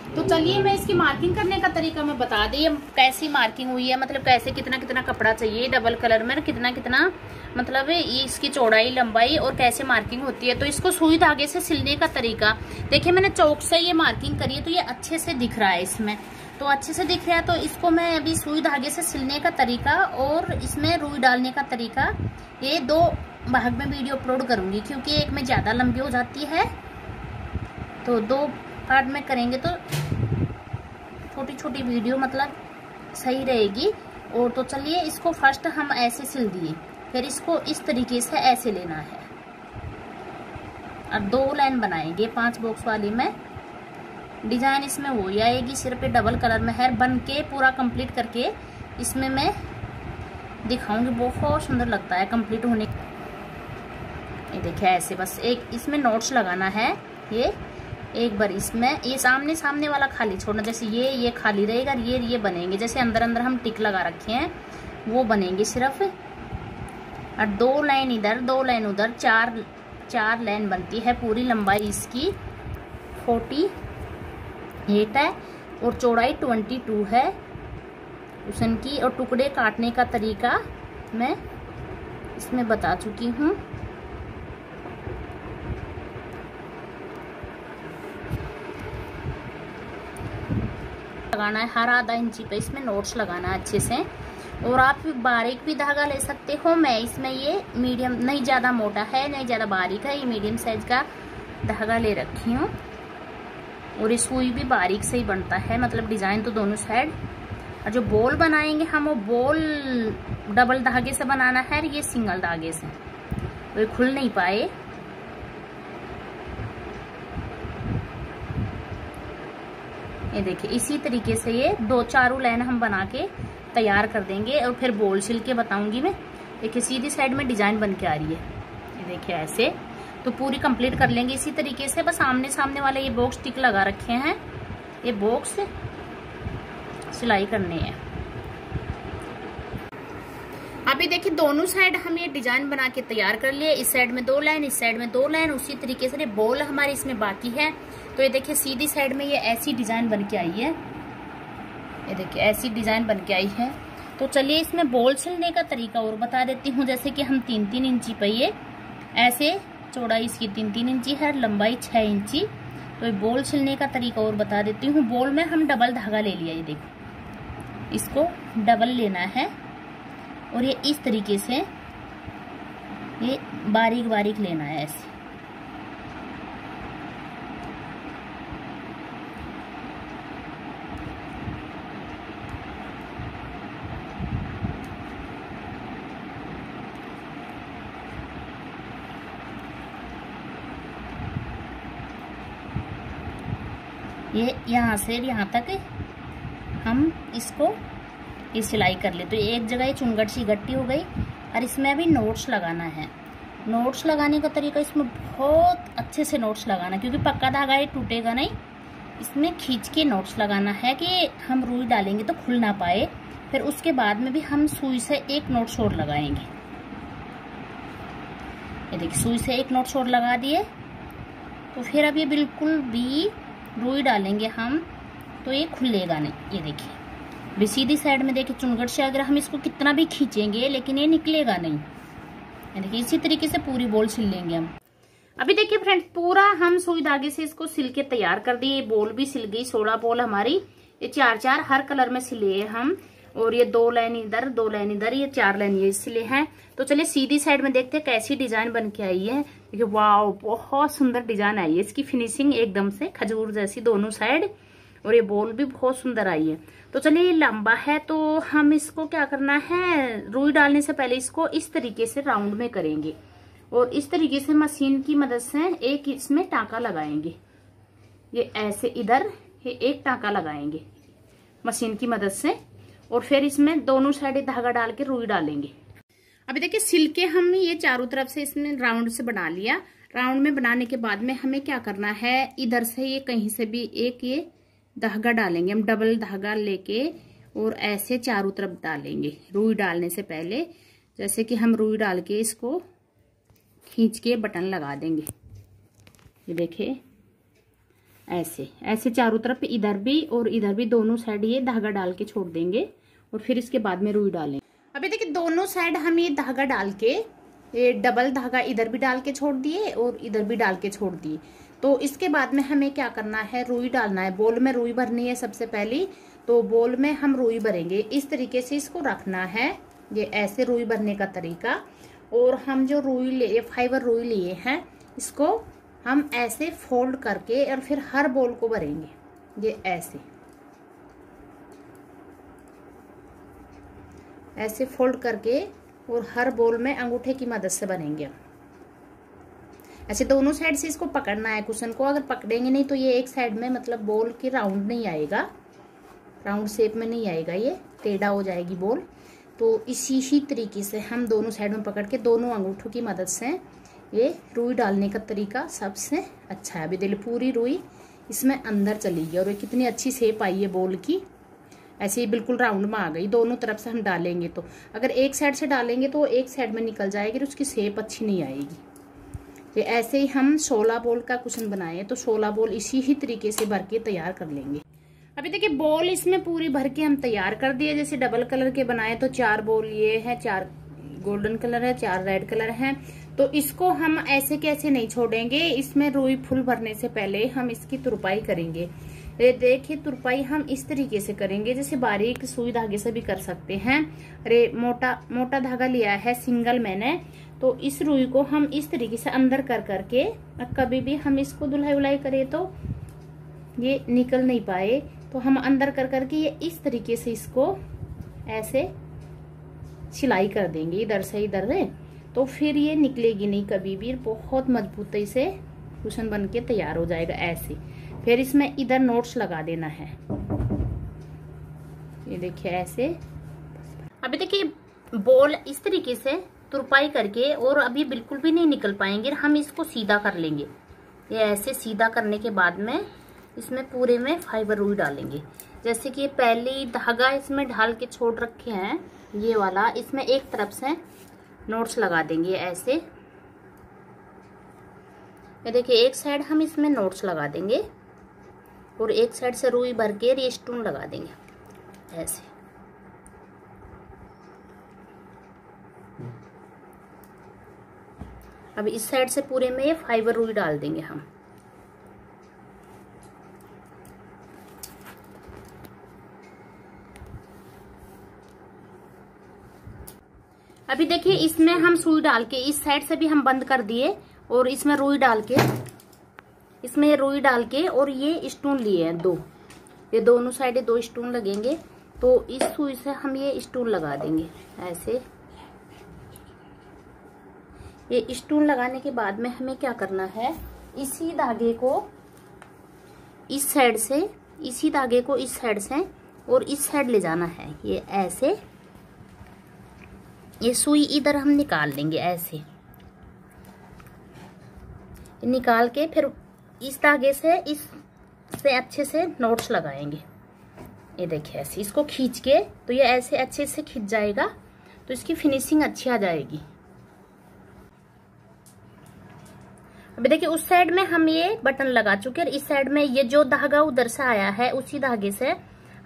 तो चलिए मैं इसकी मार्किंग करने का तरीका मैं बता दी, कैसी मार्किंग हुई है, मतलब कैसे कितना कितना कपड़ा चाहिए डबल कलर में, कितना कितना मतलब ये इसकी चौड़ाई लंबाई और कैसे मार्किंग होती है। तो इसको सुई धागे से सिलने का तरीका देखिए, मैंने चौक से ये मार्किंग करी है तो ये अच्छे से दिख रहा है इसमें, तो अच्छे से दिख रहा है। तो इसको मैं अभी सुई धागे से सिलने का तरीका और इसमें रुई डालने का तरीका ये 2 भाग में वीडियो अपलोड करूंगी, क्योंकि एक में ज्यादा लंबी हो जाती है, तो 2 पार्ट में करेंगे तो छोटी छोटी वीडियो मतलब सही रहेगी। और तो चलिए इसको फर्स्ट हम ऐसे सिल दिए, फिर इसको इस तरीके से ऐसे लेना है और 2 लाइन बनाएंगे 5 बॉक्स वाली में। डिजाइन इसमें वो ही आएगी, सिर्फ डबल कलर में है। बन के पूरा कंप्लीट करके इसमें मैं दिखाऊंगी, बहुत सुंदर लगता है कंप्लीट होने। ये देखिए ऐसे बस एक इसमें नोट्स लगाना है। ये एक बार इसमें ये सामने सामने वाला खाली छोड़ना, जैसे ये खाली रहेगा, ये बनेंगे जैसे अंदर अंदर हम टिक लगा रखे हैं वो बनेंगे सिर्फ। और 2 लाइन इधर 2 लाइन उधर, 4 लाइन बनती है। पूरी लंबाई इसकी 48 है और चौड़ाई 22 है उसन की। और टुकड़े काटने का तरीका मैं इसमें बता चुकी हूँ। लगाना है हर आधा इंची पे, इसमें नोट्स लगाना है अच्छे से। और आप बारीक भी धागा ले सकते हो। मैं इसमें ये मीडियम, नहीं ज्यादा मोटा है नहीं ज्यादा बारीक है, ये मीडियम साइज का धागा ले रखी हूँ। और ये सुई भी बारीक से ही बनता है, मतलब डिजाइन तो दोनों साइड। और जो बॉल बनाएंगे हम वो बॉल डबल धागे से बनाना है, ये सिंगल धागे से, तो ये खुल नहीं पाए। ये देखिए इसी तरीके से ये 2-4 लाइन हम बना के तैयार कर देंगे और फिर बॉल सिल के बताऊंगी मैं। देखिए सीधी साइड में डिजाइन बन के आ रही है, ये देखिए ऐसे। तो पूरी कंप्लीट कर लेंगे इसी तरीके से। बस आमने सामने वाले ये बॉक्स टिक लगा रखे हैं, ये बॉक्स सिलाई करनी है। अभी देखिए दोनों साइड हम ये डिजाइन बना के तैयार कर लिए। इस साइड में 2 लाइन, इस साइड में 2 लाइन, उसी तरीके से बॉल हमारी इसमें बाकी है। तो ये देखिए सीधी साइड में ये ऐसी डिजाइन बन के आई है, ये देखिए ऐसी डिजाइन बन के आई है। तो चलिए इसमें बॉल सिलने का तरीका और बता देती हूँ। जैसे कि हम 3-3 इंची पे ये ऐसे, चौड़ाई इसकी 3-3 इंची है, लंबाई 6 इंची। तो ये बॉल सिलने का तरीका और बता देती हूँ। बॉल में हम डबल धागा ले लिया, ये देखो इसको डबल लेना है और ये इस तरीके से ये बारीक बारीक लेना है ऐसे। ये यहाँ से यहाँ तक हम इसको ये सिलाई कर ले। तो एक जगह ये चुनगट सी गट्टी हो गई। और इसमें अभी नोट्स लगाना है। नोट्स लगाने का तरीका इसमें बहुत अच्छे से नोट्स लगाना, क्योंकि पक्का धागा ये टूटेगा नहीं। इसमें खींच के नोट्स लगाना है कि हम रुई डालेंगे तो खुल ना पाए। फिर उसके बाद में भी हम सुई से एक नोट्स और लगाएंगे। ये देखिए सुई से एक नोट्स और लगा दिए। तो फिर अब ये बिल्कुल भी रुई डालेंगे हम तो ये खुलेगा नहीं। ये देखिए सीधी साइड में देखिए चुनगट से अगर हम इसको कितना भी खींचेंगे लेकिन ये निकलेगा नहीं। ये देखिए इसी तरीके से पूरी बॉल सिल लेंगे हम। अभी देखिए फ्रेंड्स पूरा हम सुई धागे से इसको सिल के तैयार कर दिए। बॉल भी सिल गई, 16 बॉल हमारी। ये 4-4 हर कलर में सिले हैं हम। और ये 2 लाइन इधर 2 लाइन इधर, ये 4 लाइन ये सिले हैं। तो चलिए सीधी साइड में देखते हैं कैसी डिजाइन बन के आई है। देखिए वाह बहुत सुंदर डिजाइन आई है। इसकी फिनिशिंग एकदम से खजूर जैसी दोनों साइड। और ये बॉल भी बहुत सुंदर आई है। तो चलिए ये लंबा है तो हम इसको क्या करना है, रुई डालने से पहले इसको इस तरीके से राउंड में करेंगे। और इस तरीके से मशीन की मदद से एक इसमें टाँका लगाएंगे। ये ऐसे इधर ये एक टाँका लगाएंगे मशीन की मदद से। और फिर इसमें दोनों साइड धागा डाल के रुई डालेंगे। अभी देखिए सिल के हम ये चारों तरफ से इसमें राउंड से बना लिया। राउंड में बनाने के बाद में हमें क्या करना है, इधर से ये कहीं से भी एक ये धागा डालेंगे हम, डबल धागा लेके और ऐसे चारों तरफ डालेंगे रुई डालने से पहले। जैसे कि हम रुई डाल के इसको खींच के बटन लगा देंगे। ये देखिए ऐसे ऐसे चारों तरफ, इधर भी और इधर भी, दोनों साइड ये धागा डाल के छोड़ देंगे और फिर इसके बाद में रुई डालेंगे। अभी देखिए दोनों साइड हम ये धागा डाल के, ये डबल धागा इधर भी डाल के छोड़ दिए और इधर भी डाल के छोड़ दिए। तो इसके बाद में हमें क्या करना है, रुई डालना है। बोल में रुई भरनी है सबसे पहली, तो बोल में हम रुई भरेंगे। इस तरीके से इसको रखना है, ये ऐसे रुई भरने का तरीका। और हम जो रुई लिए, फाइबर रुई लिए हैं, इसको हम ऐसे फोल्ड करके और फिर हर बोल को भरेंगे, ये ऐसे ऐसे फोल्ड करके और हर बोल में अंगूठे की मदद से बनेंगे। ऐसे दोनों साइड से इसको पकड़ना है कुशन को। अगर पकड़ेंगे नहीं तो ये एक साइड में मतलब बोल के राउंड नहीं आएगा, राउंड शेप में नहीं आएगा, ये टेढ़ा हो जाएगी बोल। तो इसी ही तरीके से हम दोनों साइड में पकड़ के दोनों अंगूठों की मदद से ये रुई डालने का तरीका सबसे अच्छा है। अभी देखिए पूरी रुई इसमें अंदर चली गई और ये कितनी अच्छी शेप आई है बोल की, ऐसे ही बिल्कुल राउंड में आ गई। दोनों तरफ से हम डालेंगे तो, अगर एक साइड से डालेंगे तो एक साइड में निकल जाएगी और उसकी शेप अच्छी नहीं आएगी। ये ऐसे ही हम 16 बोल का कुशन बनाए तो 16 बोल इसी ही तरीके से भर के तैयार कर लेंगे। अभी देखिए बोल इसमें पूरी भर के हम तैयार कर दिए। जैसे डबल कलर के बनाए तो 4 बोल ये है, 4 गोल्डन कलर है, 4 रेड कलर है। तो इसको हम ऐसे कैसे नहीं छोड़ेंगे, इसमें रुई फुल भरने से पहले हम इसकी तुरपाई करेंगे। ये देखिए तुरपाई हम इस तरीके से करेंगे, जैसे बारीक सुई धागे से भी कर सकते हैं। अरे मोटा धागा लिया है सिंगल मैंने, तो इस रुई को हम इस तरीके से अंदर कर करके, कभी भी हम इसको धुलाई उलाई करें तो ये निकल नहीं पाए, तो हम अंदर कर करके ये इस तरीके से इसको ऐसे सिलाई कर देंगे इधर से इधर से, तो फिर ये निकलेगी नहीं कभी भी। बहुत मजबूती से कुशन बन के तैयार हो जाएगा ऐसे। फिर इसमें इधर नोट्स लगा देना है, ये देखिए ऐसे। अभी देखिए बॉल इस तरीके से तुरपाई करके, और अभी बिल्कुल भी नहीं निकल पाएंगे, हम इसको सीधा कर लेंगे। ये ऐसे सीधा करने के बाद में इसमें पूरे में फाइबर रुई डालेंगे। जैसे कि पहली धागा इसमें ढाल के छोड़ रखे हैं ये वाला, इसमें एक तरफ से नोट्स लगा देंगे ऐसे। ये देखिए एक साइड हम इसमें नोट्स लगा देंगे और एक साइड से रुई भर के रेस्टून लगा देंगे ऐसे। अब इस साइड से पूरे में ये फाइबर रुई डाल देंगे हम। अभी देखिए इसमें हम सुई डाल के इस साइड से भी हम बंद कर दिए और इसमें रुई डाल के, इसमें ये रुई डाल के और ये स्टून लिए हैं 2, ये दोनों साइड 2 स्टून लगेंगे। तो इस सुई से हम ये स्टून लगा देंगे ऐसे। ये स्टून लगाने के बाद में हमें क्या करना है, इसी धागे को इस साइड से, इसी धागे को इस साइड से और इस साइड ले जाना है, ये ऐसे। ये सुई इधर हम निकाल लेंगे ऐसे, निकाल के फिर इस धागे से इससे अच्छे से नोट्स लगाएंगे। ये देखिए ऐसे इसको खींच के, तो ये ऐसे अच्छे से खींच जाएगा तो इसकी फिनिशिंग अच्छी आ जाएगी। अभी देखिए उस साइड में हम ये बटन लगा चुके हैं और इस साइड में ये जो धागा उधर से आया है उसी धागे से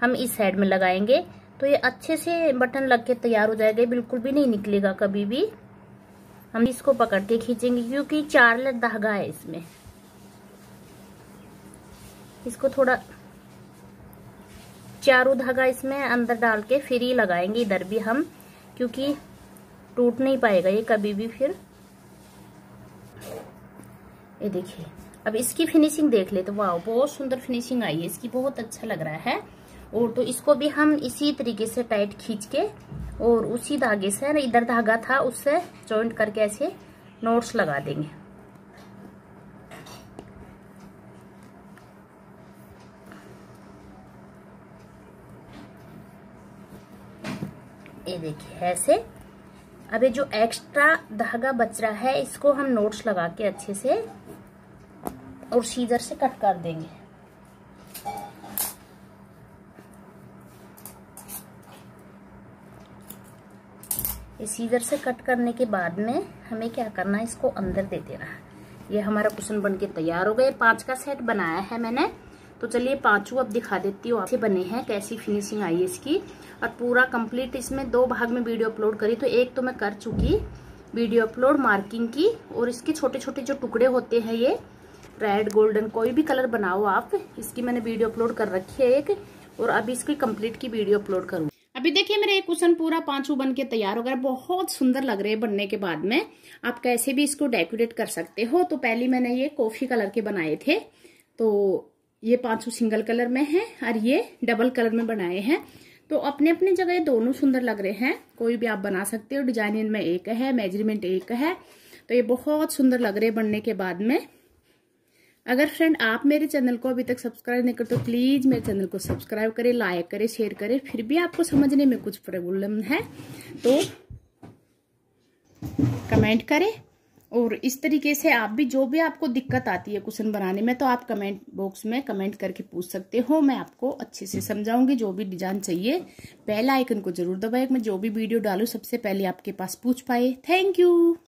हम इस साइड में लगाएंगे, तो ये अच्छे से बटन लग के तैयार हो जाएगा, बिल्कुल भी नहीं निकलेगा कभी भी। हम इसको पकड़ के खींचेंगे क्योंकि 4 लेयर धागा है इसमें। इसको थोड़ा चारों धागा इसमें अंदर डाल के फिर ही लगाएंगे इधर भी हम, क्योंकि टूट नहीं पाएगा ये कभी भी फिर। ये देखिए अब इसकी फिनिशिंग देख ले तो वाह बहुत सुंदर फिनिशिंग आई है इसकी, बहुत अच्छा लग रहा है। और तो इसको भी हम इसी तरीके से टाइट खींच के और उसी धागे से, इधर धागा था उससे जॉइंट करके ऐसे नोट्स लगा देंगे। ये देखिए ऐसे। अभी जो एक्स्ट्रा धागा बच रहा है इसको हम नोट्स लगा के अच्छे से और सीजर से कट कर देंगे। ये सीजर से कट करने के बाद में हमें क्या करना है, इसको अंदर दे देना है। ये हमारा कुशन बनके तैयार हो गए। 5 का सेट बनाया है मैंने, तो चलिए 5 अब दिखा देती हूँ आपसे बने हैं, कैसी फिनिशिंग आई है इसकी। और पूरा कंप्लीट इसमें 2 भाग में वीडियो अपलोड करी, तो एक तो मैं कर चुकी वीडियो अपलोड मार्किंग की, और इसके छोटे छोटे जो टुकड़े होते हैं ये रेड गोल्डन कोई भी कलर बनाओ आप, इसकी मैंने वीडियो अपलोड कर रखी है एक, और अभी इसकी कंप्लीट की वीडियो अपलोड करूँ। अभी देखिए मेरे कुशन पूरा 5 बन के तैयार हो गया, बहुत सुंदर लग रहे हैं बनने के बाद में। आप कैसे भी इसको डेकोरेट कर सकते हो। तो पहले मैंने ये कॉफी कलर के बनाए थे, तो ये 5 सिंगल कलर में है और ये डबल कलर में बनाए हैं। तो अपने अपने जगह दोनों सुंदर लग रहे हैं, कोई भी आप बना सकते हो। डिजाइन इनमें एक है, मेजरमेंट एक है, तो ये बहुत सुंदर लग रहे हैं बनने के बाद में। अगर फ्रेंड आप मेरे चैनल को अभी तक सब्सक्राइब नहीं करते तो प्लीज मेरे चैनल को सब्सक्राइब करें, लाइक करें, शेयर करें। फिर भी आपको समझने में कुछ प्रॉब्लम है तो कमेंट करें, और इस तरीके से आप भी जो भी आपको दिक्कत आती है कुशन बनाने में, तो आप कमेंट बॉक्स में कमेंट करके पूछ सकते हो। मैं आपको अच्छे से समझाऊंगी। जो भी डिजाइन चाहिए बेल आइकन को जरूर दबाएं, मैं जो भी वीडियो डालूं सबसे पहले आपके पास पूछ पाए। Thank you.